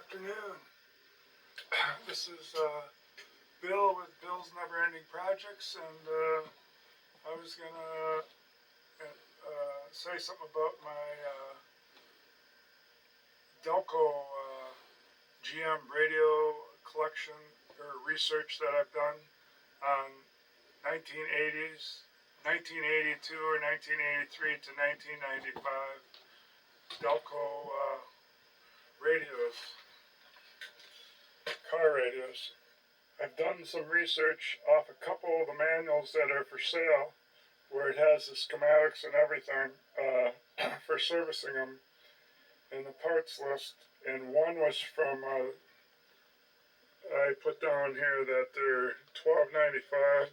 afternoon. This is Bill with Bill's Never Ending Projects, and I was gonna say something about my Delco GM radio collection or research that I've done on 1980s, 1982 or 1983 to 1995 Delco radios, car radios. I've done some research off a couple of the manuals that are for sale, where it has the schematics and everything for servicing them in the parts list. And one was from, I put down here that they're $12.95.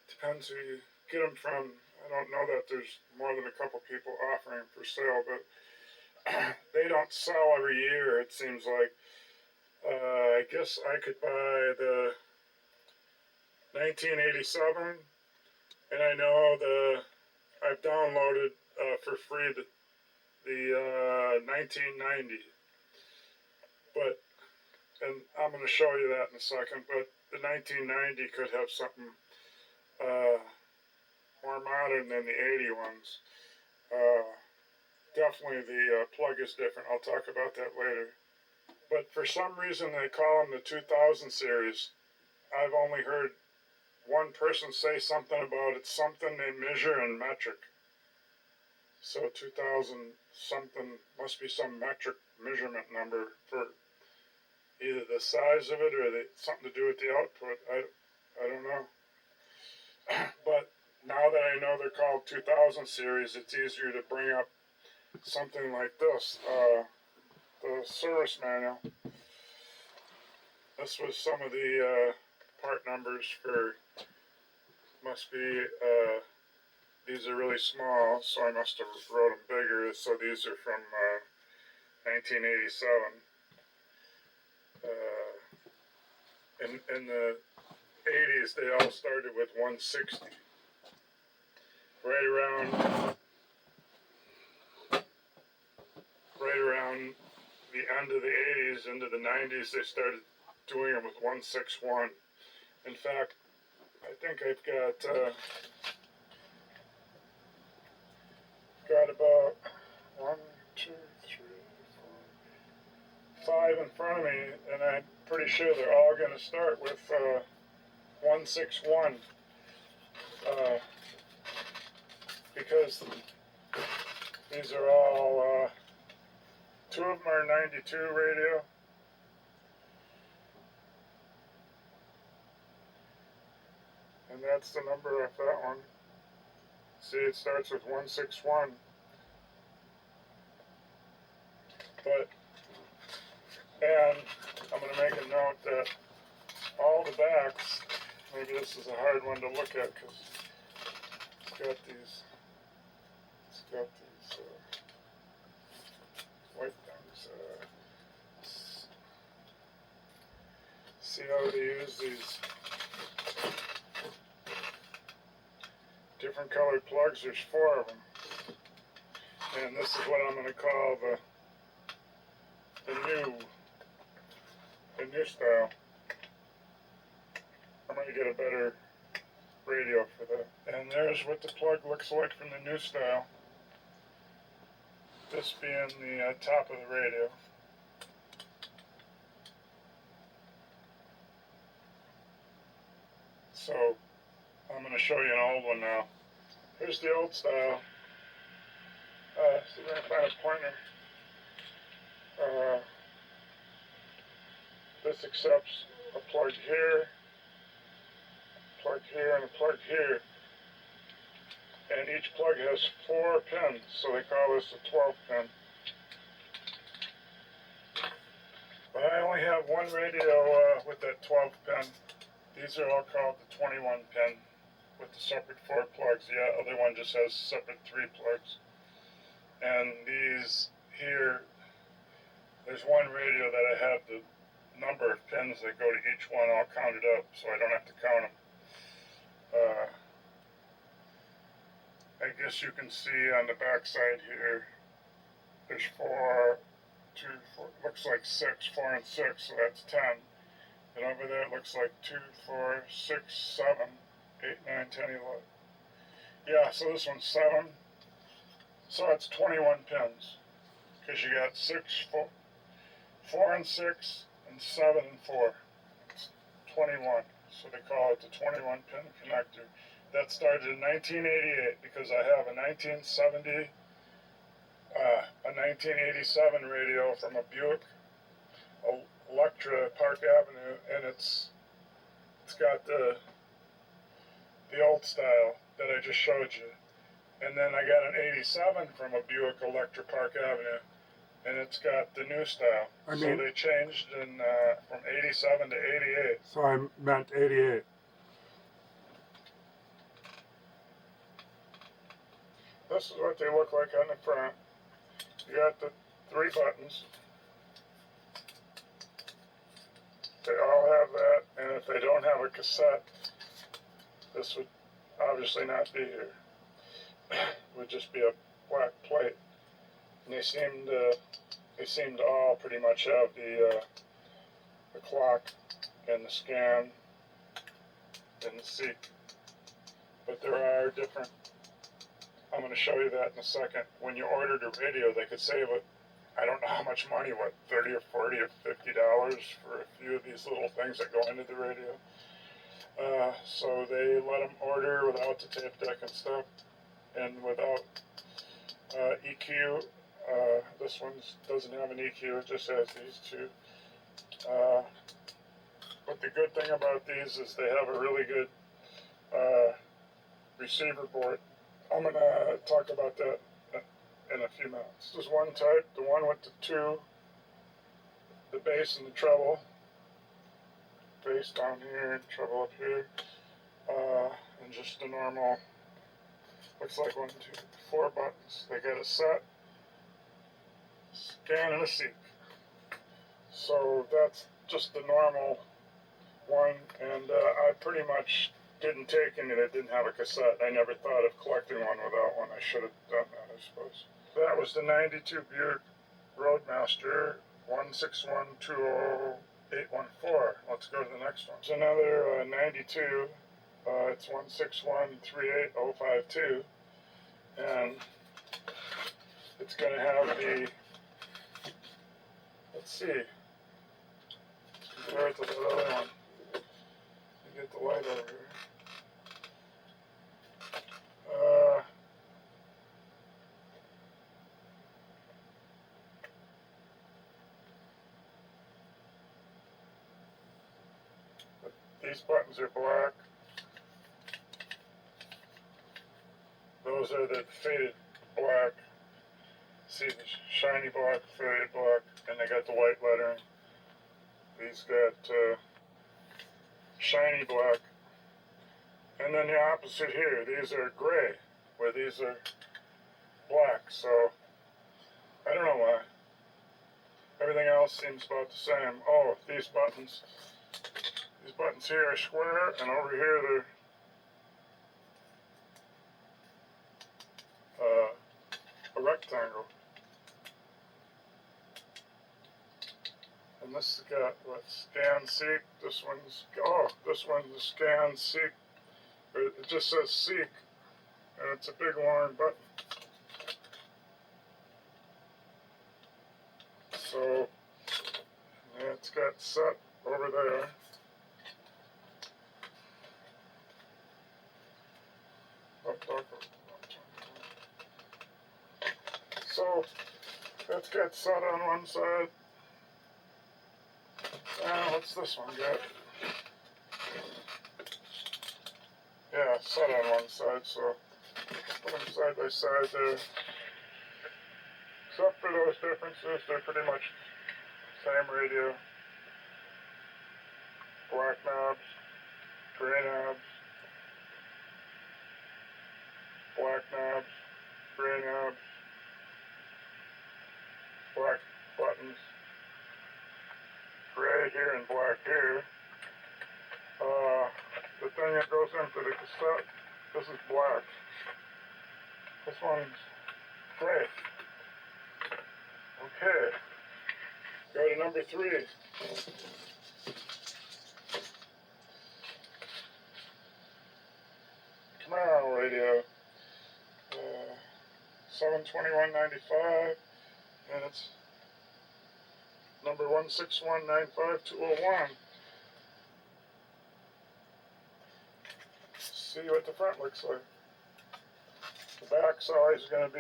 Depends who you get them from. I don't know that there's more than a couple people offering for sale, but they don't sell every year, it seems like. I guess I could buy the 1987, and I know I've downloaded for free the 1990. But, and I'm going to show you that in a second, but the 1990 could have something more modern than the 80 ones. Definitely the plug is different. I'll talk about that later. But for some reason they call them the 2000 series. I've only heard one person say something about it's something they measure in metric. So 2000 something must be some metric measurement number for either the size of it or something to do with the output. I don't know. But now that I know they're called 2000 series, it's easier to bring up something like this, the service manual. This was some of the part numbers for, must be, these are really small, so I must have wrote them bigger, so these are from 1987. In the 80s, they all started with 160. Right around the end of the 80s into the 90s, they started doing them with 161. In fact, I think I've got about 1, 2, 3, 4, 5 in front of me, and I'm pretty sure they're all going to start with 161. Because these are all, two of them are 92 radio. And that's the number of that one. See, it starts with 161. And I'm going to make a note that all the backs, maybe this is a hard one to look at because it's got these white things. See how they use these different colored plugs? There's 4 of them. And this is what I'm going to call the new style. I'm going to get a better radio for that. And there's what the plug looks like from the new style. This being the top of the radio. So I'm going to show you an old one now. Here's the old style. See if I can find a pointer. This accepts a plug here, and a plug here. And each plug has 4 pins, so they call this a 12 pin. But I only have one radio with that 12 pin. These are all called the 21 pin with the separate 4 plugs. The other one just has separate 3 plugs. And these here, there's one radio that I have the number of pins that go to each one all counted up, so I don't have to count them. I guess you can see on the back side here, there's 4 2, 4, looks like 6, 4 and 6, so that's 10. And over there it looks like 2, 4, 6, 7, 8, 9, 10, 11. Yeah, so this one's 7. So it's 21 pins. Because you got 6, 4, 4 and 6, and 7 and 4. It's 21. So they call it the 21 pin connector. That started in 1988 because I have a 1970, a 1987 radio from a Buick Electra Park Avenue, and it's got the old style that I just showed you. And then I got an 87 from a Buick Electra Park Avenue, and it's got the new style. So they changed from 87 to 88. So I meant 88. This is what they look like on the front. You got the 3 buttons. They all have that, and if they don't have a cassette, this would obviously not be here. It would just be a black plate. And they seem to all pretty much have the clock and the scan and the seek. But there are different. I'm going to show you that in a second. When you ordered a radio, they could save it. I don't know how much money, what, $30 or $40 or $50 for a few of these little things that go into the radio. So they let them order without the tape deck and stuff, and without EQ. This one doesn't have an EQ, it just has these 2. But the good thing about these is they have a really good receiver board. I'm going to talk about that in a few minutes. This is one type, the one with the 2, the bass and the treble. Bass down here, treble up here, and just the normal, looks like 1, 2, 4 buttons. They got a set, scan, and a seek. So that's just the normal one, and I pretty much didn't take any that didn't have a cassette. I never thought of collecting one without one. I should have done that, I suppose. That was the 92 Buick Roadmaster 16120. 814. Let's go to the next one. It's another 92. It's 1613852, and it's going to have the. Let's see. Compare it to the other one. Let me get the light over here. These buttons are black. Those are the faded black. See the shiny black, faded black, and they got the white lettering. These got shiny black. And then the opposite here, these are gray, where these are black. So, I don't know why. Everything else seems about the same. Oh, these buttons here are square, and over here they're a rectangle. And this has got what, scan seek. This one's the scan seek. It just says seek, and it's a big long button. So yeah, it's got set over there. So that's got set on one side. What's this one got? Yeah, set on one side, so put them side by side there. Except for those differences, they're pretty much same radio. Black knobs, gray knobs, black knobs, gray knobs, black buttons, gray here and black here. The thing that goes into the cassette, this is black. This one's gray. Okay. Go to number 3. Camaro radio. 721.95, and it's number 16195-201. See what the front looks like. The back side is going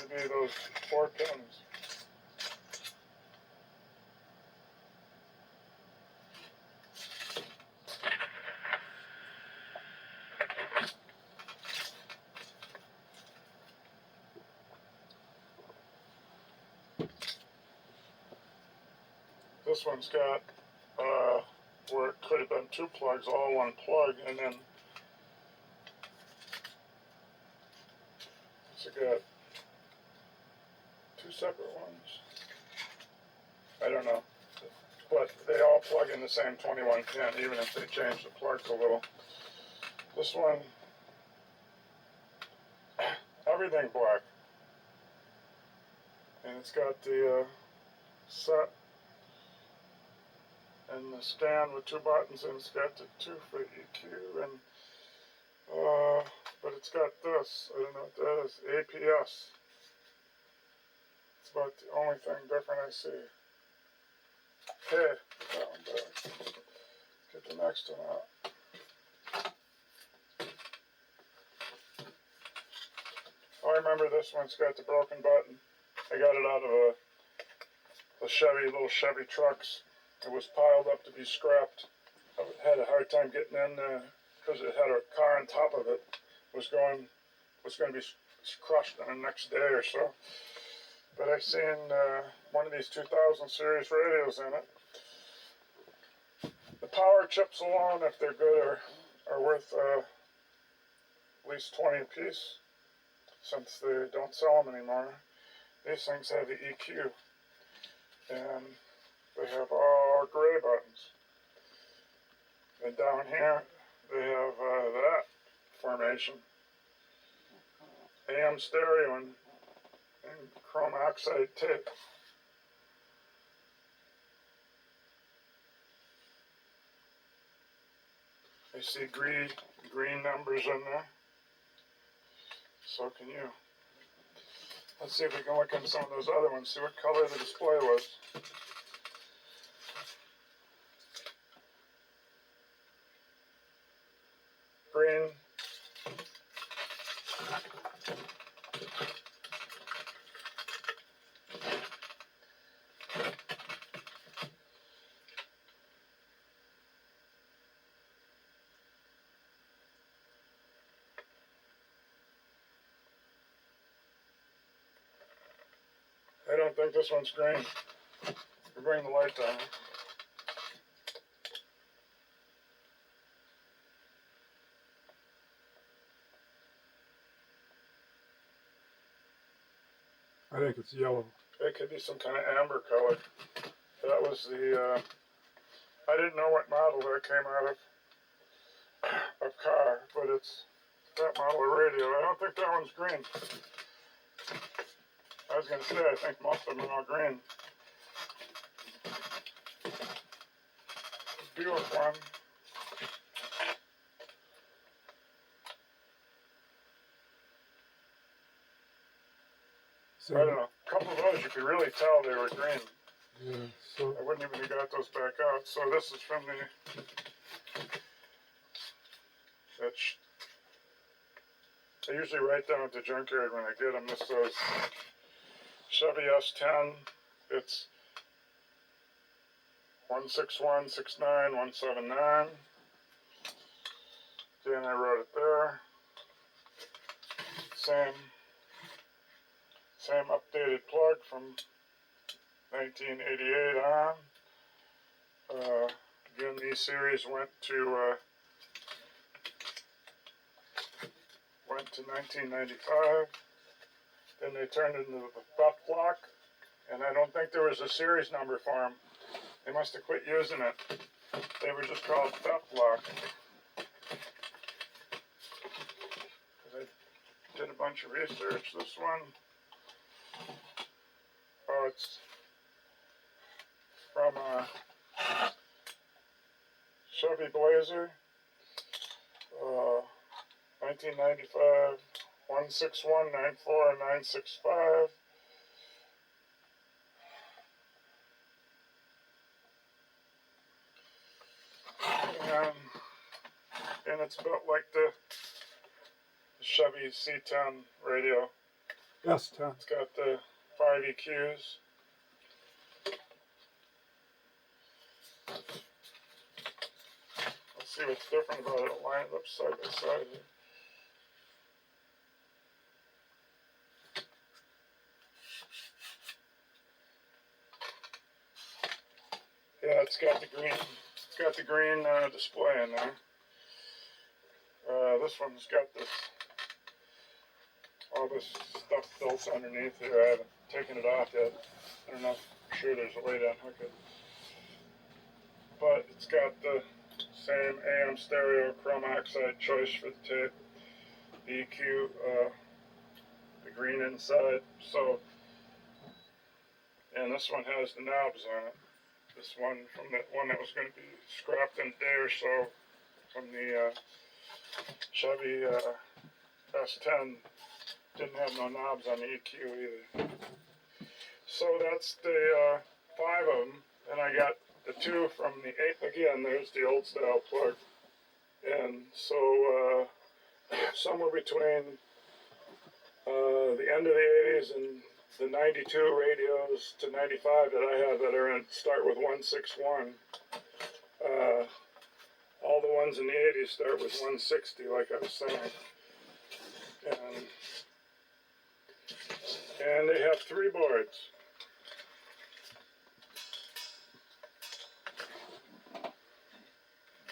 to be those 4 pins. This one's got where it could have been 2 plugs, all one plug, and then it's got 2 separate ones. I don't know, but they all plug in the same 21 pin, even if they change the plugs a little. This one, everything black, and it's got the set and the stand with 2 buttons, and it's got the 2 for EQ, and but it's got this, I don't know what that is, APS. It's about the only thing different I see. Okay, put that one back. Get the next one out. Oh, I remember this one's got the broken button. I got it out of the little Chevy trucks. It was piled up to be scrapped. I had a hard time getting in there because it had a car on top of it. Was going to be crushed in the next day or so. But I seen one of these 2000 series radios in it. The power chips alone, if they're good, are worth at least 20 a piece, since they don't sell them anymore. These things have the EQ, and they have all gray buttons. And down here, they have that formation. AM stereo and chrome oxide tape. I see green numbers in there. So can you. Let's see if we can look in some of those other ones, see what color the display was. Green. I don't think this one's green. We'll bring the light down. I think it's yellow. It could be some kind of amber color. That was the, I didn't know what model that came out of car, but it's that model of radio. I don't think that one's green. I was going to say, I think most of them are all green. Buick one. So, I don't know. A couple of those you could really tell they were green. yeah, so I wouldn't even have got those back out. So this is from the. I usually write down at the junkyard when I get them. This is Chevy S10. It's 16169-179. Again, I wrote it there. Same updated plug from 1988 on. Again, these series went to 1995. Then they turned into the theft block, and I don't think there was a series number for them. They must have quit using it. They were just called theft block. I did a bunch of research. This one Oh, it's from a Chevy Blazer, 1995, 16194 965. And it's built like the Chevy C10 radio. S10. It's got the 5 EQs. Let's see what's different about it. I'll line it up side by side here. Yeah, it's got the green. It's got the green display in there. This one's got this, all this stuff built underneath here. I haven't taken it off yet. I don't know. I'm sure there's a way to unhook it. But it's got the same AM stereo chrome oxide choice for the tape. The EQ, the green inside. So, and this one has the knobs on it. This one from the one that was going to be scrapped in a day or so from the Chevy S10 didn't have no knobs on the EQ either. So that's the 5 of them, and I got the 2 from the 8. Again, there's the old style plug, and so somewhere between the end of the 80s and the 92 radios to 95 that I have that are in start with 161. All the ones in the 80s start with 160, like I was saying. And they have 3 boards.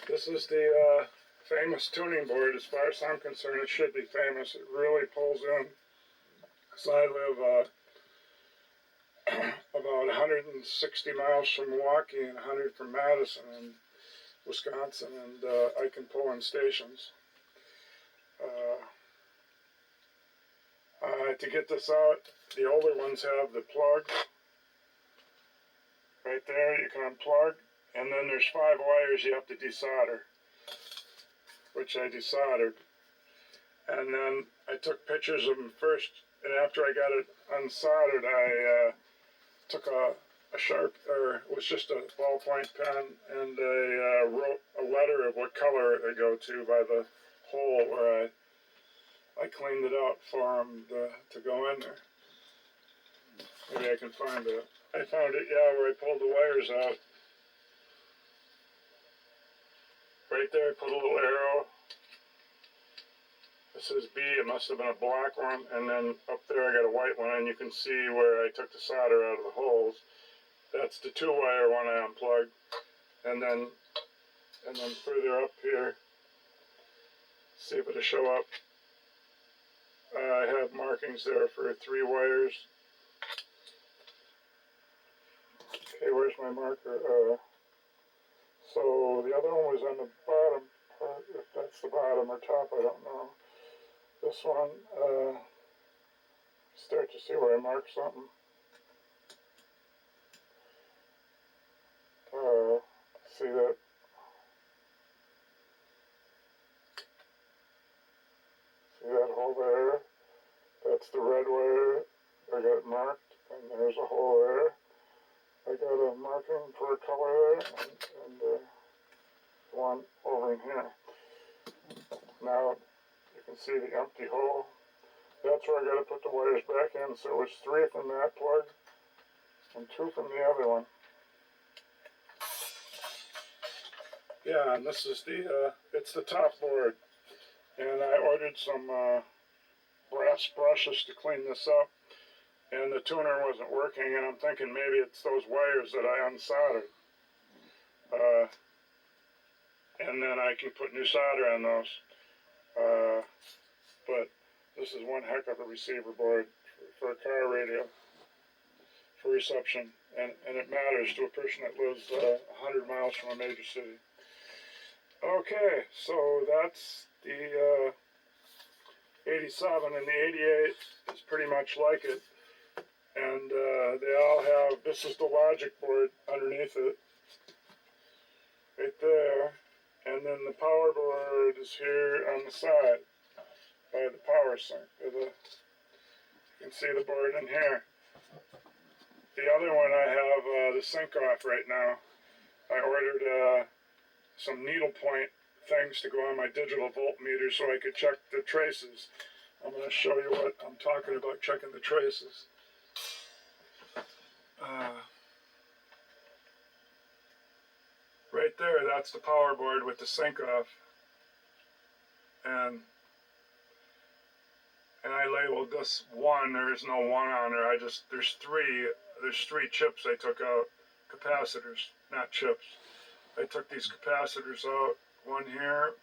This is the famous tuning board. As far as I'm concerned, it should be famous. It really pulls in. So I live about 160 miles from Milwaukee and 100 from Madison in Wisconsin, and I can pull in stations. To get this out, the older ones have the plug right there. You can unplug, and then there's 5 wires you have to desolder, which I desoldered. And then I took pictures of them first, and after I got it unsoldered, I took a sharp, or it was just a ballpoint pen, and I wrote a letter of what color they go to by the hole where I cleaned it out for them to go in there. Maybe I can find it. I found it, yeah, where I pulled the wires out. Right there, I put a little arrow. This is B, it must have been a black one, and then up there I got a white one, and you can see where I took the solder out of the holes. That's the 2-wire one I unplugged. And then further up here, see if it'll show up. I have markings there for 3 wires. Okay, where's my marker? So the other one was on the bottom part, if that's the bottom or top, I don't know. This one, start to see where I marked something. See that? See that hole there? That's the red wire. I got it marked, and there's a hole there. I got a marking for a color there, and one over in here. Now you can see the empty hole. That's where I got to put the wires back in. So it was 3 from that plug and 2 from the other one. Yeah, and this is it's the top board. And I ordered some brass brushes to clean this up. And the tuner wasn't working, and I'm thinking maybe it's those wires that I unsoldered. And then I can put new solder on those. But this is one heck of a receiver board for a car radio, for reception. And it matters to a person that lives 100 miles from a major city. Okay, so that's the 87, and the 88 is pretty much like it. And they all have, this is the logic board underneath it, right there. And then the power board is here on the side by the power sink. You can see the board in here. The other one I have the sink off right now. I ordered some needle point things to go on my digital voltmeter so I could check the traces. I'm going to show you what I'm talking about, checking the traces. Right there, that's the power board with the sink off. And I labeled this 1. There's no 1 on there. There's three chips I took out, capacitors, not chips. I took these capacitors out, 1 here,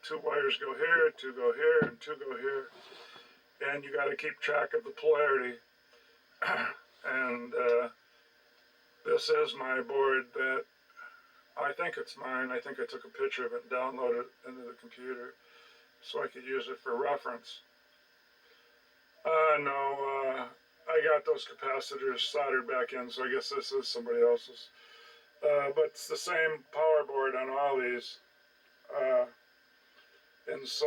2 wires go here, 2 go here, and 2 go here. And you got to keep track of the polarity. And this is my board that, I think it's mine. I think I took a picture of it and downloaded it into the computer so I could use it for reference. No, I got those capacitors soldered back in, so I guess this is somebody else's. But it's the same power board on all these. And so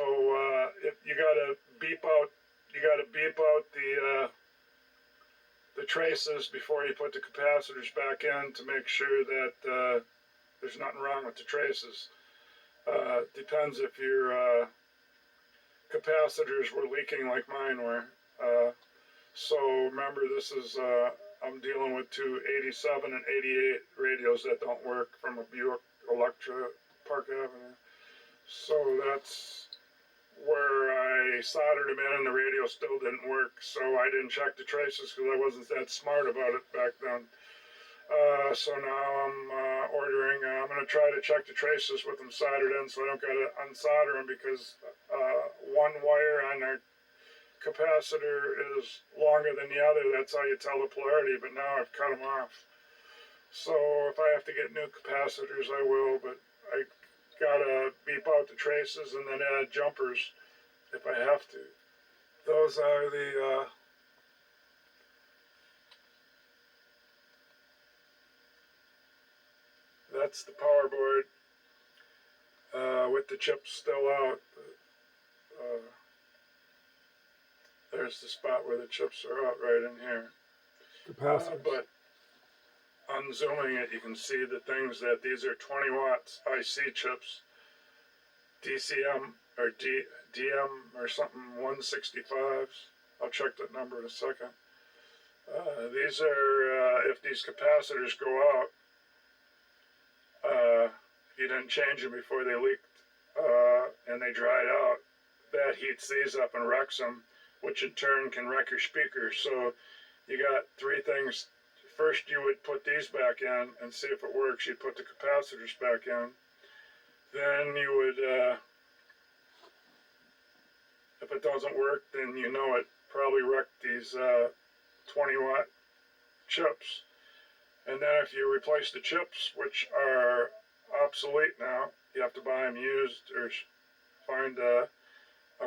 if you gotta beep out the traces before you put the capacitors back in to make sure that there's nothing wrong with the traces. Depends if your capacitors were leaking like mine were. So remember, this is I'm dealing with 2 87 and 88 radios that don't work from a Buick Electra Park Avenue. So that's where I soldered them in, and the radio still didn't work. So I didn't check the traces because I wasn't that smart about it back then. So now I'm I'm going to try to check the traces with them soldered in, so I don't got to unsolder them, because one wire on their capacitor is longer than the other. That's how you tell the polarity, but now I've cut them off. So if I have to get new capacitors, I will, but I gotta beep out the traces and then add jumpers if I have to. Those are the that's the power board with the chips still out. There's the spot where the chips are out, right in here. capacitors. But unzooming it, you can see the things that these are 20 watts IC chips, DCM or DM or something 165s. I'll check that number in a second. These are, if these capacitors go out, if you didn't change them before they leaked and they dried out, that heats these up and wrecks them, which in turn can wreck your speakers. So you got 3 things. First, you would put these back in and see if it works. You'd put the capacitors back in. Then you would, if it doesn't work, then you know it probably wrecked these 20 watt chips. And then if you replace the chips, which are obsolete now, you have to buy them used or find a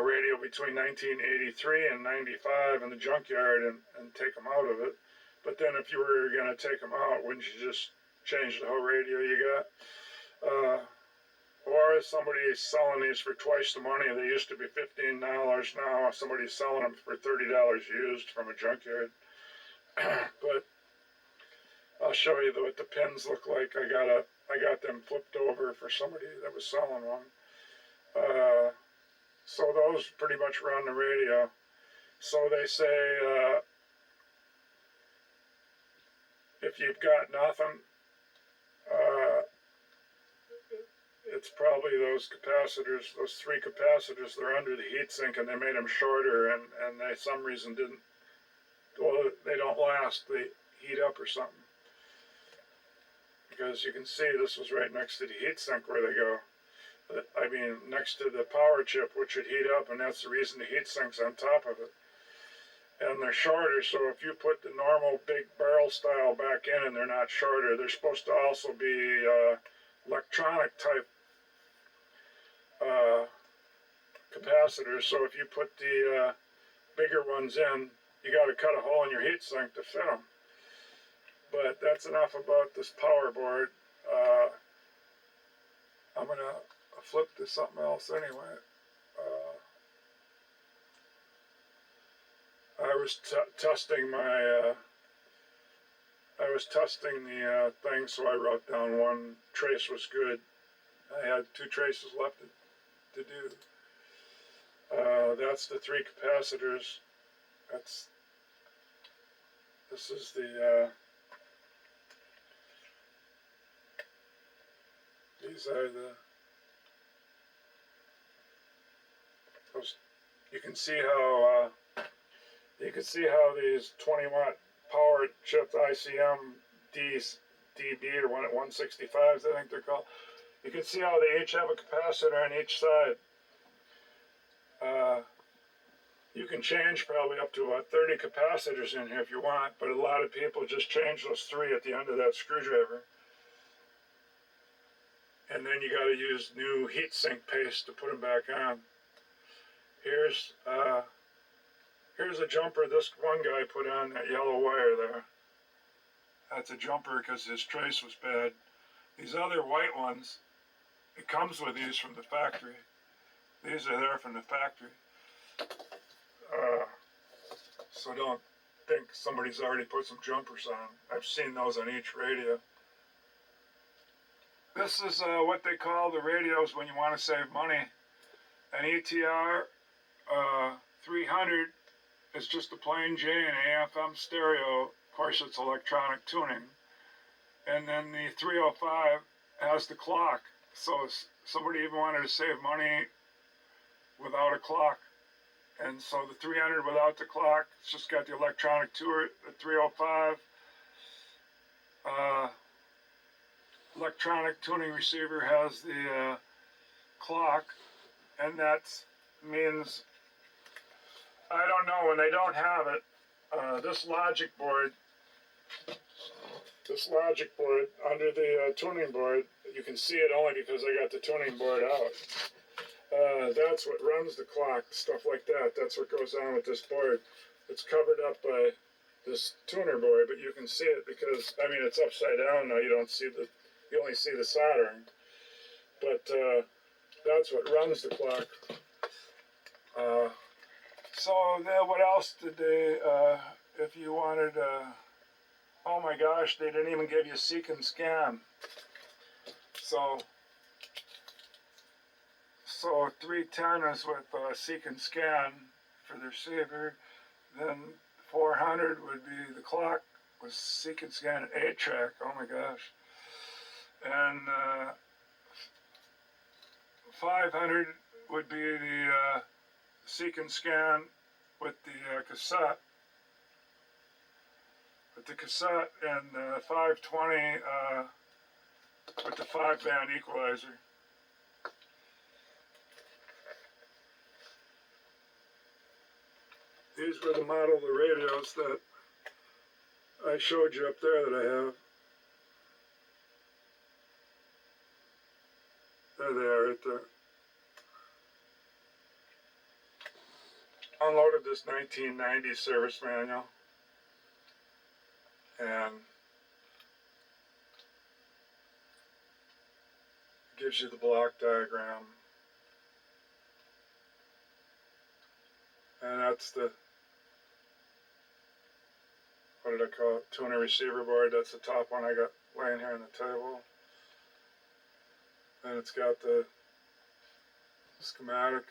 radio between 1983 and 95 in the junkyard and take them out of it. But then if you were going to take them out, wouldn't you just change the whole radio you got? Or if somebody's selling these for twice the money, they used to be $15 now, somebody's selling them for $30 used from a junkyard. But I'll show you what the pins look like. I got them flipped over for somebody that was selling one. So those pretty much run the radio. So they say if you've got nothing, it's probably those capacitors, those 3 capacitors, they're under the heatsink and they made them shorter, and they some reason didn't, well, they don't last, they heat up or something. Because you can see this was right next to the heatsink where they go. I mean, next to the power chip, which would heat up, and that's the reason the heatsink's on top of it. And they're shorter, so if you put the normal big barrel style back in and they're not shorter, they're supposed to also be electronic type capacitors. So if you put the bigger ones in, you got to cut a hole in your heat sink to fit them. But that's enough about this power board. I'm going to flip to something else anyway. I was testing my, I was testing the thing, so I wrote down one trace was good. I had 2 traces left to do. That's the 3 capacitors. This is the, these are those, you can see how these 20-watt power chipped ICM DB or 165s, I think they're called. You can see how they each have a capacitor on each side. You can change probably up to about 30 capacitors in here if you want, but a lot of people just change those 3 at the end of that screwdriver. And then you got to use new heatsink paste to put them back on. Here's a jumper this one guy put on that yellow wire there. That's a jumper because his trace was bad. These other white ones, it comes with these from the factory. These are there from the factory. So don't think somebody's already put some jumpers on. I've seen those on each radio. This is what they call the radios when you want to save money. An ETR 300 is just a plain J and AM/FM stereo. Of course, it's electronic tuning. And then the 305 has the clock. So if somebody even wanted to save money without a clock. And so the 300 without the clock, it's just got the electronic tuner. The 305 electronic tuning receiver has the clock, and that means, I don't know, when they don't have it, this logic board under the tuning board, you can see it only because I got the tuning board out. That's what runs the clock, stuff like that. That's what goes on with this board. It's covered up by this tuner board, but you can see it because, I mean, it's upside down now. You only see the soldering. But that's what runs the clock. So then what else did they, if you wanted, oh my gosh, they didn't even give you seek and scan. So 310 is with seek and scan for the receiver. Then 400 would be the clock with seek and scan 8-track. Oh my gosh. And 500 would be the seek and scan with the cassette. With the cassette, and 520 with the 5-band equalizer. These were the model of the radios that I showed you up there that I have. There they are right there. Unloaded this 1990 service manual. And it gives you the block diagram. And that's the, what did I call it? Tuner receiver board. That's the top one I got laying here on the table. And it's got the schematic.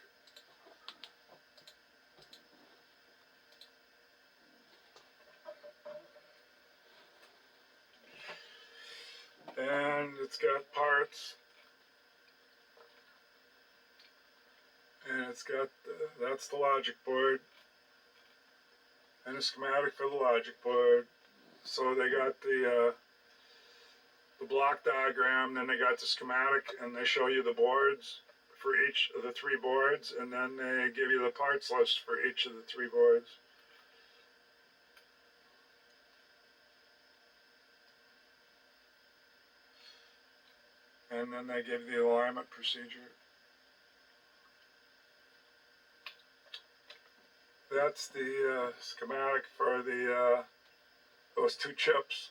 And it's got parts. And it's got, that's the logic board. And a schematic for the logic board. So they got the block diagram, then they got the schematic, and they show you the boards for each of the 3 boards, and then they give you the parts list for each of the 3 boards. And then they give the alignment procedure. Then that's the schematic for the those two chips.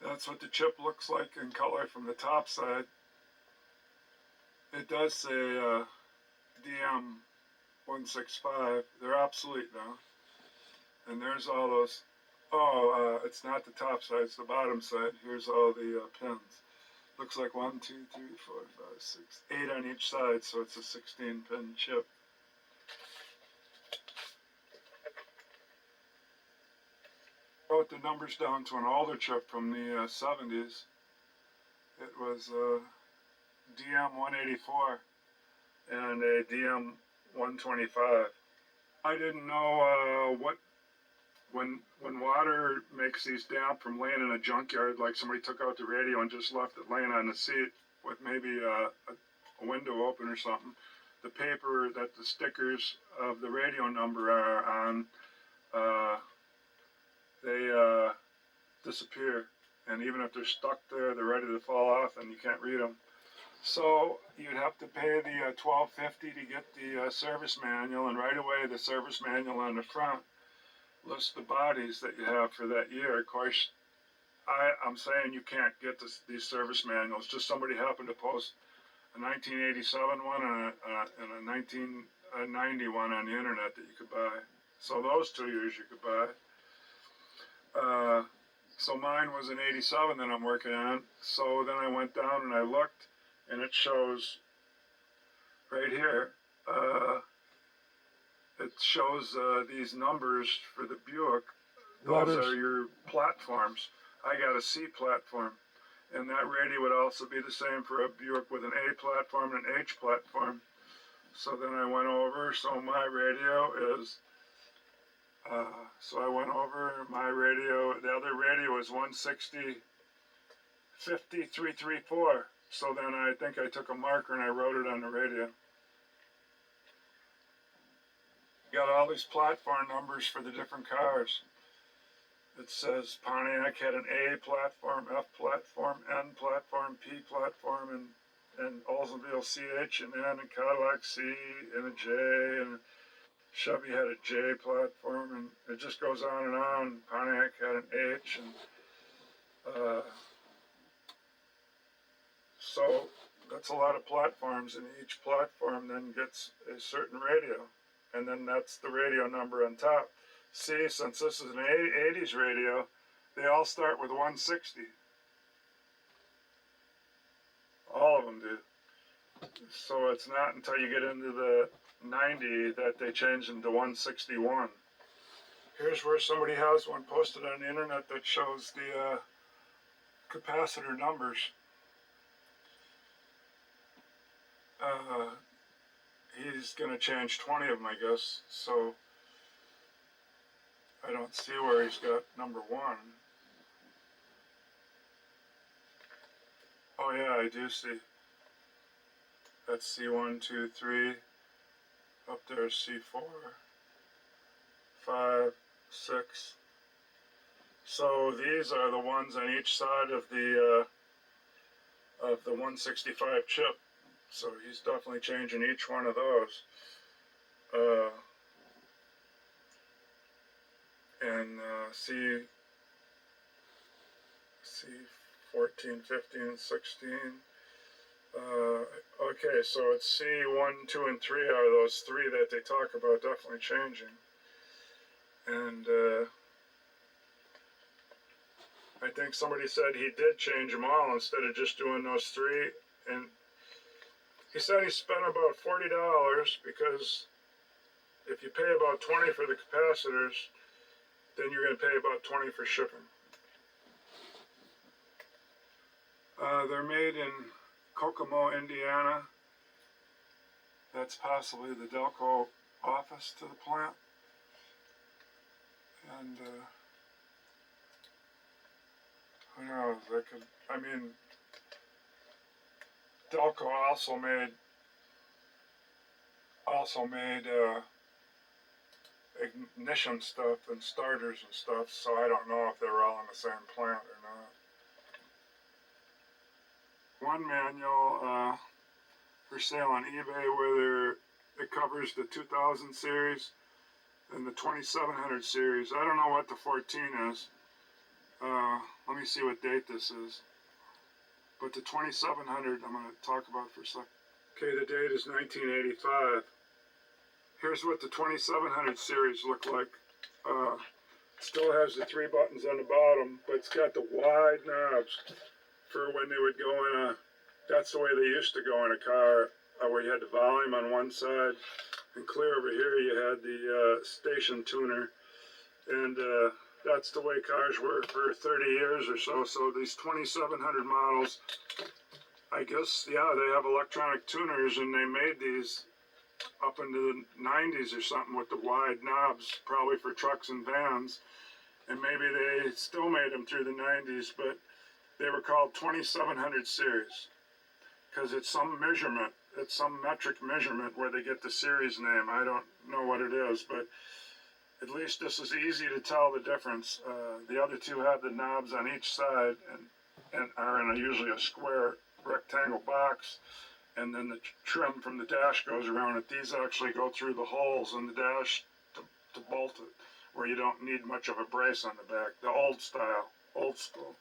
That's what the chip looks like in color from the top side. It does say DM165. They're obsolete now. And there's all those. Oh, it's not the top side, it's the bottom side. Here's all the pins. Looks like 1, 2, 3, 4, 5, 6, 8 on each side, so it's a 16-pin chip. Wrote the numbers down to an older chip from the 70s. It was DM184 and a DM125. I didn't know when water makes these damp from laying in a junkyard, like somebody took out the radio and just left it laying on the seat with maybe a window open or something. The paper that the stickers of the radio number are on, they disappear. And even if they're stuck there, they're ready to fall off and you can't read them. So you'd have to pay the $12.50 to get the service manual, and right away the service manual on the front lists the bodies that you have for that year. Of course, I'm saying you can't get these service manuals. Just somebody happened to post a 1987 one and a 1990 one on the internet that you could buy. So those 2 years you could buy. So mine was an 87 that I'm working on. So then I went down and I looked, and it shows right here. It shows these numbers for the Buick. Those are your platforms. I got a C platform, and that radio would also be the same for a Buick with an A platform and an H platform. So then I went over. So my radio is. So I went over my radio. The other radio is 160 50 334. So then I think I took a marker and I wrote it on the radio. Got all these platform numbers for the different cars. It says Pontiac had an A platform, F platform, N platform, P platform, and Oldsmobile CH and N, and Cadillac C and a J, and Chevy had a J platform, and it just goes on and on. Pontiac had an H, and so that's a lot of platforms, and each platform then gets a certain radio, and then that's the radio number on top. See, since this is an 80s radio, they all start with 160. All of them do. So it's not until you get into the 90 that they change them to 161. Here's where somebody has one posted on the internet that shows the capacitor numbers. He's going to change 20 of them, I guess, so I don't see where he's got number 1. Oh yeah, I do see. That's C1, 2, 3. Up there C4, 5, 6. So these are the ones on each side of the 165 chip. So he's definitely changing each one of those. And C 14, 15, 16. Okay, so it's C1, 2, and 3 are those 3 that they talk about definitely changing. And I think somebody said he did change them all instead of just doing those 3. And he said he spent about $40 because if you pay about 20 for the capacitors, then you're going to pay about 20 for shipping. They're made in Kokomo, Indiana. That's possibly the Delco office to the plant. And who knows? Delco also made ignition stuff and starters and stuff, so I don't know if they were all in the same plant or not. One manual for sale on eBay where it covers the 2000 series, in the 2700 series. I don't know what the 14 is. Let me see what date this is. But the 2700 I'm going to talk about for a second. Okay, the date is 1985. Here's what the 2700 series look like. Still has the 3 buttons on the bottom, but it's got the wide knobs for when they would go in a, that's the way they used to go in a car, where you had the volume on one side, and clear over here you had the station tuner, and that's the way cars were for 30 years or so. So these 2700 models, I guess, yeah, they have electronic tuners, and they made these up into the 90s or something with the wide knobs, probably for trucks and vans, and maybe they still made them through the 90s, but they were called 2700 series because it's some measurement, it's some metric measurement where they get the series name. I don't know what it is, but at least this is easy to tell the difference. The other two have the knobs on each side and are in usually a square rectangle box, and then the trim from the dash goes around it. These actually go through the holes in the dash to bolt it, where you don't need much of a brace on the back. The old style, old school.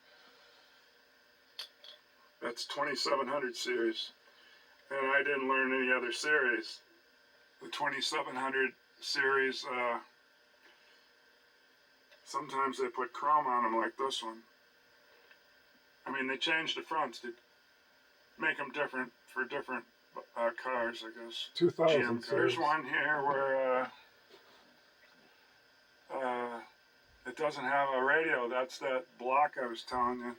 That's 2700 series. And I didn't learn any other series. The 2700 series, sometimes they put chrome on them like this one. I mean, they changed the fronts to make them different for different cars, I guess. 2000 GM cars. series. There's one here where it doesn't have a radio. That's that block I was telling you.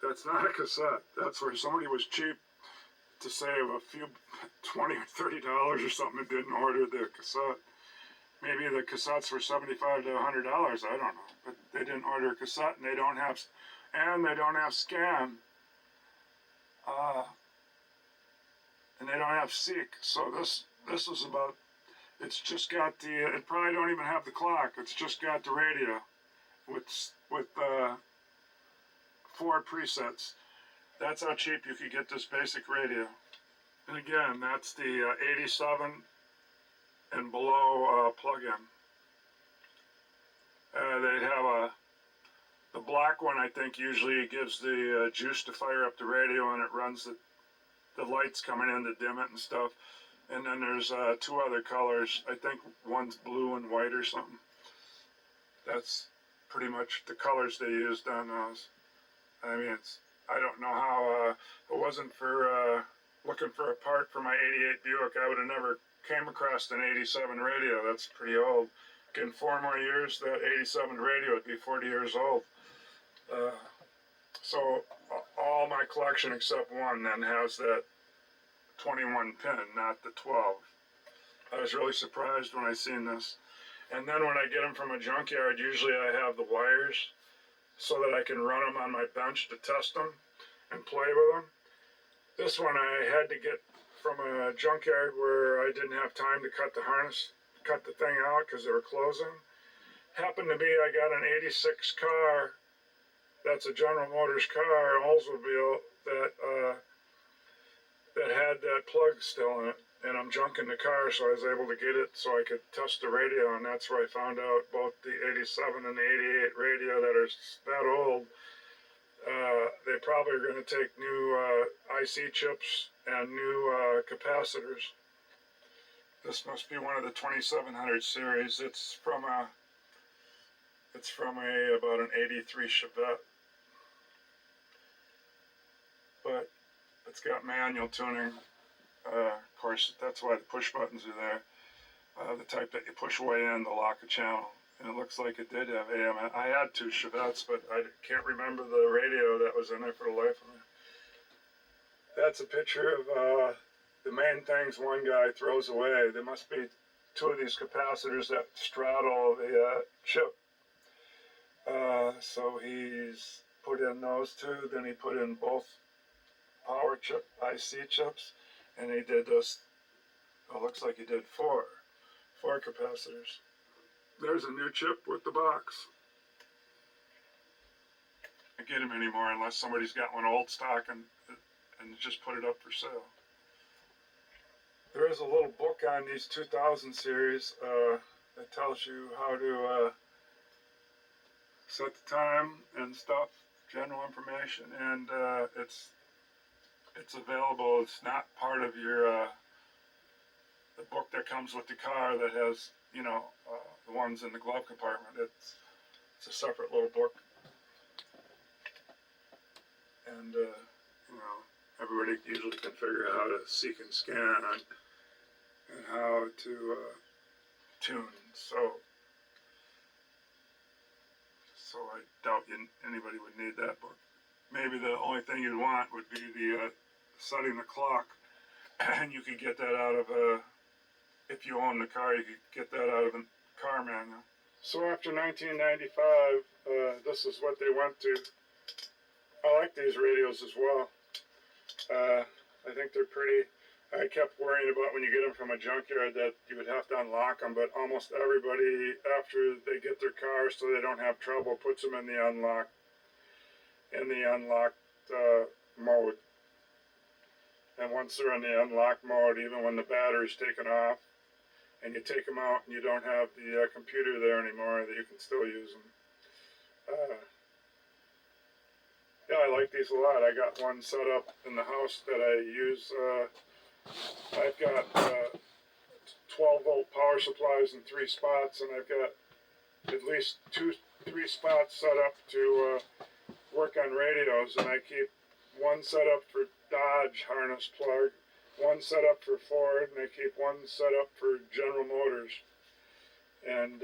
That's not a cassette. That's where somebody was cheap to save a few $20 or $30 or something and didn't order the cassette. Maybe the cassettes were $75 to $100. I don't know, but they didn't order a cassette, and they don't have scan. And they don't have seek. So this is about. It's just got the. It probably don't even have the clock. It's just got the radio, with 4 presets. That's how cheap you could get this basic radio. And again, that's the 87 and below plug-in. They'd have the black one, I think, usually gives the juice to fire up the radio, and it runs the lights coming in to dim it and stuff. And then there's 2 other colors. I think one's blue and white or something. That's pretty much the colors they used on those. I mean, I don't know how, if it wasn't for looking for a part for my 88 Buick, I would have never came across an 87 radio. That's pretty old. In 4 more years, that 87 radio would be 40 years old. So all my collection except one then has that 21 pin, not the 12. I was really surprised when I seen this. And then when I get them from a junkyard, usually I have the wires so that I can run them on my bench to test them and play with them. This one I had to get from a junkyard where I didn't have time to cut the harness, cut the thing out because they were closing. Happened to be I got an 86 car, that's a General Motors car, Oldsmobile, that had that plug still in it. And I'm junking the car, so I was able to get it so I could test the radio, and that's where I found out both the 87 and the 88 radio that are that old. They probably are going to take new IC chips and new capacitors. This must be one of the 2700 series. It's from about an 83 Chevette, but it's got manual tuning. Of course, that's why the push buttons are there. The type that you push way in to lock a channel. And it looks like it did have AM. I had 2 Chevettes, but I can't remember the radio that was in there for the life of me. That's a picture of the main things one guy throws away. There must be 2 of these capacitors that straddle the chip. So he's put in those 2, then he put in both power chip IC chips, and he did this. It looks like he did 4 capacitors. There's a new chip with the box. I can't get them anymore unless somebody's got one old stock and just put it up for sale. There is a little book on these 2000 series that tells you how to set the time and stuff, general information, and it's available. It's not part of your the book that comes with the car that has, you know, the ones in the glove compartment. It's a separate little book, and you know, everybody usually can figure out how to seek and scan and how to tune. So I doubt anybody would need that book. Maybe the only thing you'd want would be the setting the clock, and you could get that out of if you own the car, you could get that out of the car manual. So after 1995, this is what they went to. I like these radios as well. I think they're pretty. I kept worrying about when you get them from a junkyard that you would have to unlock them, but almost everybody, after they get their car so they don't have trouble, puts them in the unlocked mode. And once they're in the unlocked mode, even when the battery's taken off, and you take them out and you don't have the computer there anymore, that you can still use them. Yeah, I like these a lot. I got one set up in the house that I use. I've got 12-volt power supplies in 3 spots, and I've got at least 3 spots set up to work on radios, and I keep one set up for Dodge harness plug, one set up for Ford, and I keep one set up for General Motors. And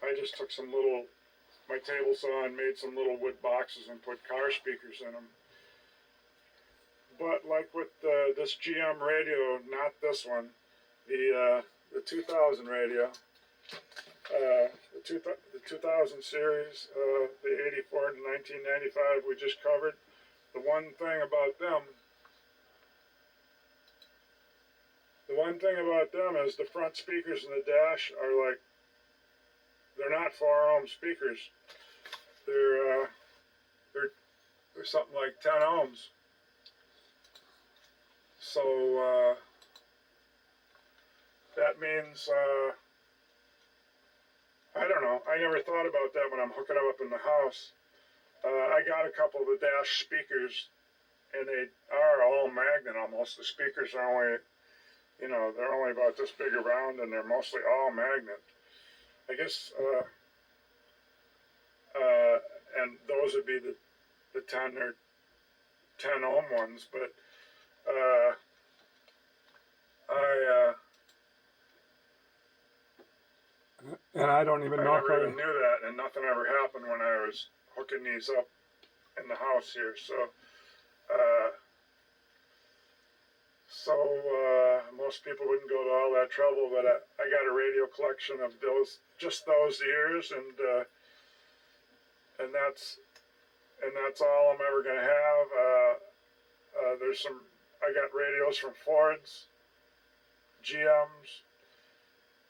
I just took my table saw and made some little wood boxes and put car speakers in them. But like with this GM radio, not this one, the 2000 radio, the 2000 series, the 84 to 1995 we just covered. The one thing about them is the front speakers in the dash are like, they're not 4-ohm speakers. They're something like 10 ohms. So that means I don't know. I never thought about that when I'm hooking them up in the house. I got a couple of the dash speakers, and they are all magnet almost. The speakers are only, you know, they're only about this big around, and they're mostly all magnet. I guess, and those would be the 10 or 10 ohm ones, but and I don't even know I never even knew that, and nothing ever happened when I was hooking these up in the house here. So most people wouldn't go to all that trouble, but I got a radio collection of just those years, and that's all I'm ever gonna have. I got radios from Fords, GMs,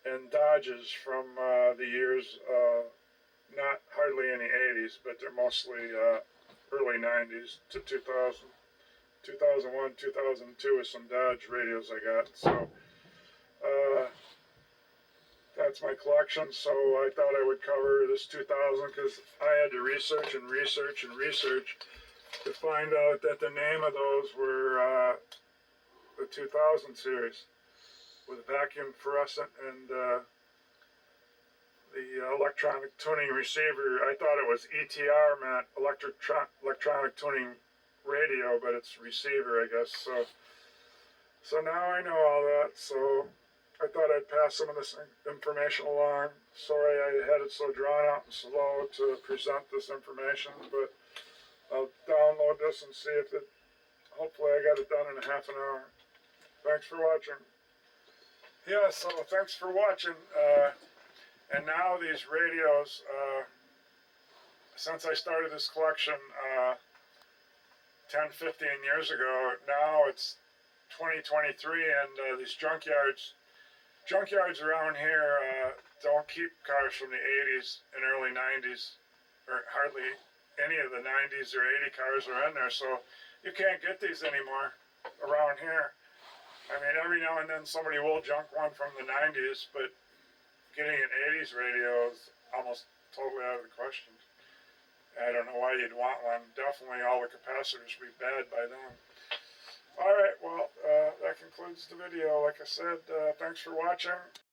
and Dodges from the years, not hardly any 80s, but they're mostly early 90s to 2000. 2001, 2002 with some Dodge radios I got. So that's my collection. So I thought I would cover this 2000 because I had to research to find out that the name of those were the 2000 series with vacuum fluorescent and the electronic tuning receiver. I thought it was ETR, meant electronic tuning radio, but it's receiver, I guess. So now I know all that. So I thought I'd pass some of this information along. Sorry I had it so drawn out and slow to present this information, but I'll download this and see if hopefully I got it done in a half an hour. Thanks for watching. Yeah, so thanks for watching. And now these radios, since I started this collection 10, 15 years ago, now it's 2023, and these junkyards around here don't keep cars from the 80s and early 90s, or hardly any of the 90s or 80 cars are in there, so you can't get these anymore around here. I mean, every now and then somebody will junk one from the 90s, but getting an 80s radio is almost totally out of the question. I don't know why you'd want one. Definitely all the capacitors would be bad by then. Alright, well, that concludes the video. Like I said, thanks for watching.